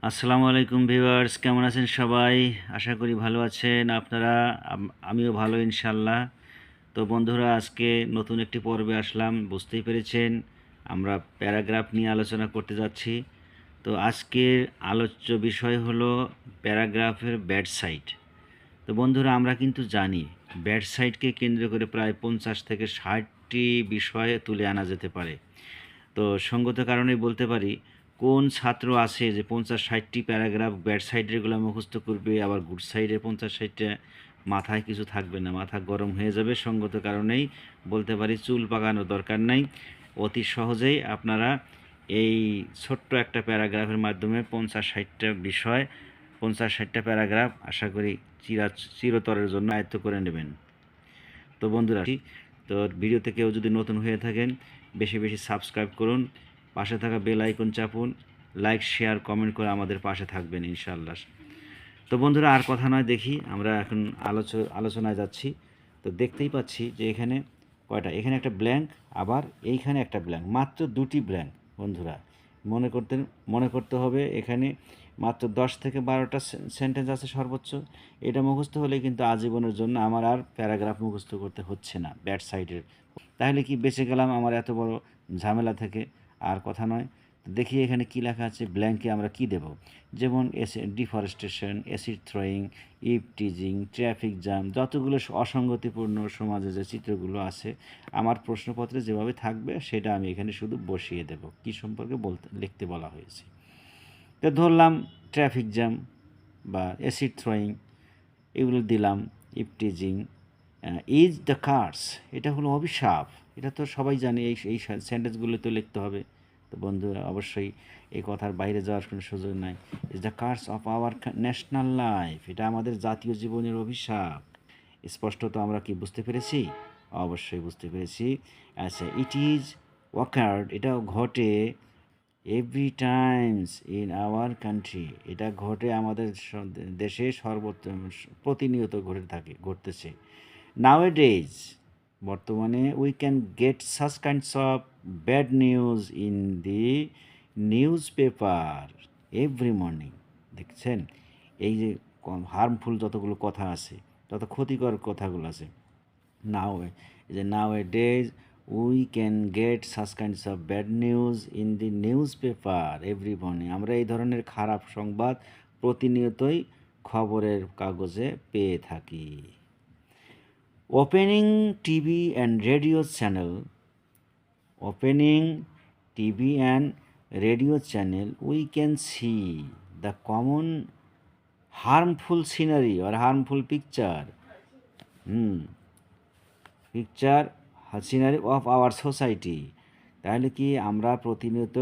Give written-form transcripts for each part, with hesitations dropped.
আসসালামু আলাইকুম ভিউয়ার্স, কেমন আছেন সবাই? আশা করি ভালো আছেন আপনারা। আমিও ভালো ইনশাল্লাহ। তো বন্ধুরা, আজকে নতুন একটি পর্বে আসলাম। বুঝতেই পেরেছেন, আমরা প্যারাগ্রাফ নিয়ে আলোচনা করতে যাচ্ছি। তো আজকের আলোচ্য বিষয় হলো প্যারাগ্রাফের ব্যাড সাইড। তো বন্ধুরা, আমরা কিন্তু জানি ব্যাড সাইডকে কেন্দ্র করে প্রায় 50 থেকে 60টি বিষয় তুলে আনা যেতে পারে। তো সঙ্গত কারণেই বলতে পারি, কোন ছাত্র আছে যে 50-60টি প্যারাগ্রাফ ব্যাড সাইডেরগুলো মুখস্থ করবে, আবার গুড সাইডের 50-60টা মাথায় কিছু থাকবে না, মাথা গরম হয়ে যাবে। সঙ্গত কারণেই বলতে পারি, চুল পাকানোর দরকার নাই। অতি সহজেই আপনারা এই ছোট্ট একটা প্যারাগ্রাফের মাধ্যমে 50-60টা বিষয়, 50-60টা প্যারাগ্রাফ আশা করি চিরতরের জন্য আয়ত্ত করে নেবেন। তো বন্ধুরা, তো ভিডিওতে কেউ যদি নতুন হয়ে থাকেন, বেশি বেশি সাবস্ক্রাইব করুন, পাশে থাকা বেল আইকন চাপুন, লাইক শেয়ার কমেন্ট করে আমাদের পাশে থাকবেন ইনশাআল্লাহ। তো বন্ধুরা, আর কথা নয়, দেখি আমরা এখন আলোচনায় যাচ্ছি। তো দেখতেই পাচ্ছি যে এখানে কয়টা, এখানে একটা ব্ল্যাঙ্ক, আবার এইখানে একটা ব্ল্যাঙ্ক, মাত্র দুটি ব্ল্যাঙ্ক। বন্ধুরা, মনে করতে হবে এখানে মাত্র 10 থেকে 12টা সেন্টেন্স আছে সর্বোচ্চ। এটা মুখস্থ হলে কিন্তু আজীবনের জন্য আমার আর প্যারাগ্রাফ মুখস্থ করতে হচ্ছে না ব্যাড সাইডের। তাহলে কি বেঁচে গেলাম আমার এত বড় ঝামেলা থেকে। আর কথা নয়, দেখি এখানে কি লেখা আছে, ব্ল্যাঙ্কে আমরা কি দেব। যেমন deforestation, acid throwing, eve teasing, traffic jam, যতগুলো অসঙ্গতিপূর্ণ সমাজে যে চিত্রগুলো আছে আমার প্রশ্নপত্রে যেভাবে থাকবে সেটা আমি এখানে শুধু বসিয়ে দেব, কি সম্পর্কে লিখতে বলা হয়েছে। তো ধরলাম ট্রাফিক জ্যাম বা অ্যাসিড থ্রোয়িং, এগুলো দিলাম। Eve teasing, is the curse, এটা হলো অভিশাপ। এটা তো সবাই জানে, এই সেন্টেন্সগুলো তো লিখতে হবে। তো বন্ধুরা, অবশ্যই এই কথার বাইরে যাওয়ার কোনো সুযোগ নাই। Is the curse of our national life, এটা আমাদের জাতীয় জীবনের অভিশাপ। স্পষ্ট তো আমরা কি বুঝতে পেরেছি? অবশ্যই বুঝতে পেরেছি। আচ্ছা, ইট ইজ ওয়াকার্ড, এটা ঘটে every Times in our country, এটা ঘটে আমাদের দেশে প্রতিনিয়ত ঘটতেছে। নাওয়েডেজ, বর্তমানে, we can get such kinds of bad news in the news paper every morning. দেখছেন, এই যে হার্মফুল যতগুলো কথা আছে, যত ক্ষতিকর কথাগুলো আছে, nowadays we can get such kinds of bad news in the newspaper every morning, আমরা এই ধরনের খারাপ সংবাদ প্রতিনিয়তই খবরের কাগজে পেয়ে থাকি। Opening TV and radio channel, opening TV and radio channel, we can see the common harmful scenery or harmful picture, picture scenery of our society. তাহলে কি আমরা প্রতিনিয়ত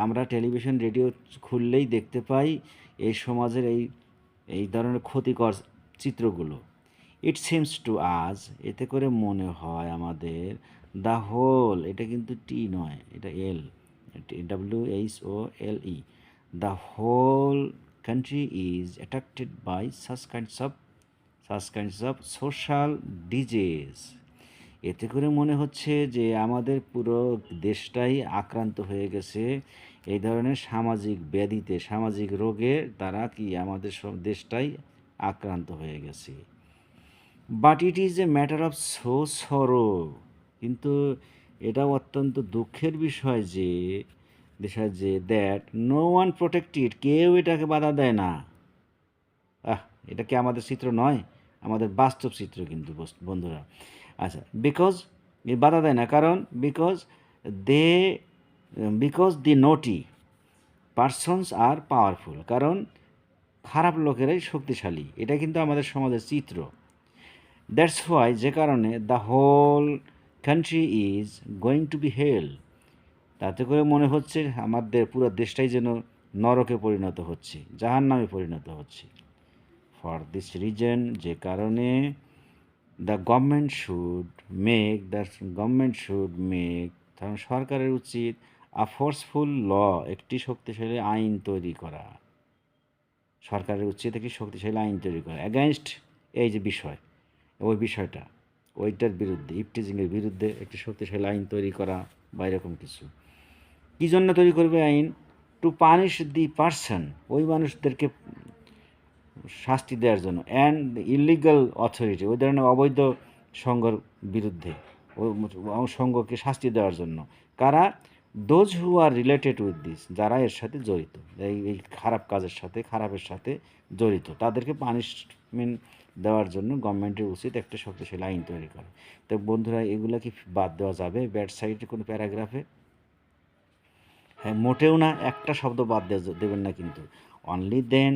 আমরা টেলিভিশন রেডিও খুললেই দেখতে পাই এই সমাজের এই ধরনের ক্ষতিকর চিত্রগুলো। ইট সিমস টু আজ, এতে করে মনে হয় আমাদের, দ্য হোল, এটা কিন্তু টি নয়, এটা L, WHOLE, the whole country is attracted by such kinds of social disease. এতে করে মনে হচ্ছে যে আমাদের পুরো দেশটাই আক্রান্ত হয়ে গেছে এই ধরনের সামাজিক ব্যাধিতে, সামাজিক রোগের দ্বারা কি আমাদের সব দেশটাই আক্রান্ত হয়ে গেছে। But it is a matter of so সরো, কিন্তু এটা অত্যন্ত দুঃখের বিষয় যে দ্যাট নো ওয়ান প্রোটেক্টেড, কেউ এটাকে বাধা দেয় না। এটা কি আমাদের চিত্র নয়? আমাদের বাস্তব চিত্র কিন্তু বন্ধুরা। আচ্ছা, বিকজ বাধা দেয় না, কারণ they because the naughty persons are powerful, কারণ খারাপ লোকেরাই শক্তিশালী। এটা কিন্তু আমাদের সমাজের চিত্র। দ্যাটস হোয়াই, যে কারণে, the whole country is going to be hell, তাতে করে মনে হচ্ছে আমাদের পুরো দেশটাই যেন নরকে পরিণত হচ্ছে, জাহান্নামে পরিণত হচ্ছে। ফর দিস রিজন, যে কারণে, দ্য গভর্নমেন্ট শুড মেক, কারণ সরকারের উচিত, আ ফোর্সফুল ল, একটি শক্তিশালী আইন তৈরি করা। সরকারের উচিত একটি শক্তিশালী আইন তৈরি করা অ্যাগেনস্ট এই যে বিষয়, ওইটার বিরুদ্ধে, ইফটিজিংয়ের বিরুদ্ধে একটি শক্তিশালী আইন তৈরি করা বা এরকম কিছু। কী জন্য তৈরি করবে আইন? টু পানিশ দি পারসন, ওই মানুষদেরকে শাস্তি দেওয়ার জন্য, অ্যান্ড ইলিগাল অথরিটি, ওই ধরনের অবৈধ সংঘর বিরুদ্ধে, ওই সংঘকে শাস্তি দেওয়ার জন্য। কারা? Those who are related with this, যারা এর সাথে জড়িত, এই খারাপ কাজের সাথে, খারাপের সাথে জড়িত, তাদেরকে পানিশমেন্ট দেওয়ার জন্য গভর্নমেন্টের উচিত একটা শক্তিশালী আইন তৈরি করা। তো বন্ধুরা, এগুলো কি বাদ দেওয়া যাবে ব্যাড সাইডের কোনো প্যারাগ্রাফে? হ্যাঁ, মোটেও না, একটা শব্দ বাদ দেবেন না কিন্তু। অনলি দেন,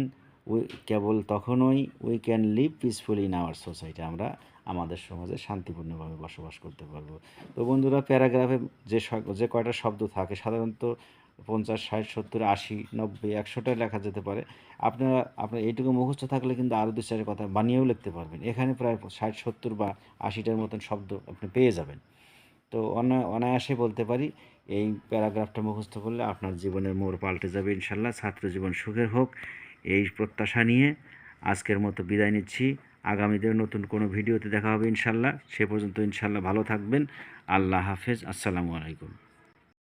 কেবল তখনই we can live peacefully in our society, আমরা আমাদের সমাজে শান্তিপূর্ণভাবে বসবাস করতে পারবো। তো বন্ধুরা, প্যারাগ্রাফে যে কয়টা শব্দ থাকে সাধারণত 50, 60, 70, 80, 90, 100টা লেখা যেতে পারে। আপনার এইটুকু মুখস্থ থাকলে কিন্তু আরও 2-4 কথা বানিয়েও লিখতে পারবেন। এখানে প্রায় 60, 70 বা 80টার মতন শব্দ আপনি পেয়ে যাবেন। তো অনায়াসে বলতে পারি, এই প্যারাগ্রাফটা মুখস্থ করলে আপনার জীবনের মোড় পাল্টে যাবে ইনশাল্লাহ। ছাত্র জীবন সুখের হোক, এই প্রত্যাশা নিয়ে আজকের মতো বিদায় নিচ্ছি। আগামীতে নতুন কোনো ভিডিওতে দেখা হবে ইনশাল্লাহ। সে পর্যন্ত ইনশাল্লাহ ভালো থাকবেন। আল্লাহ হাফেজ। আসসালামু আলাইকুম।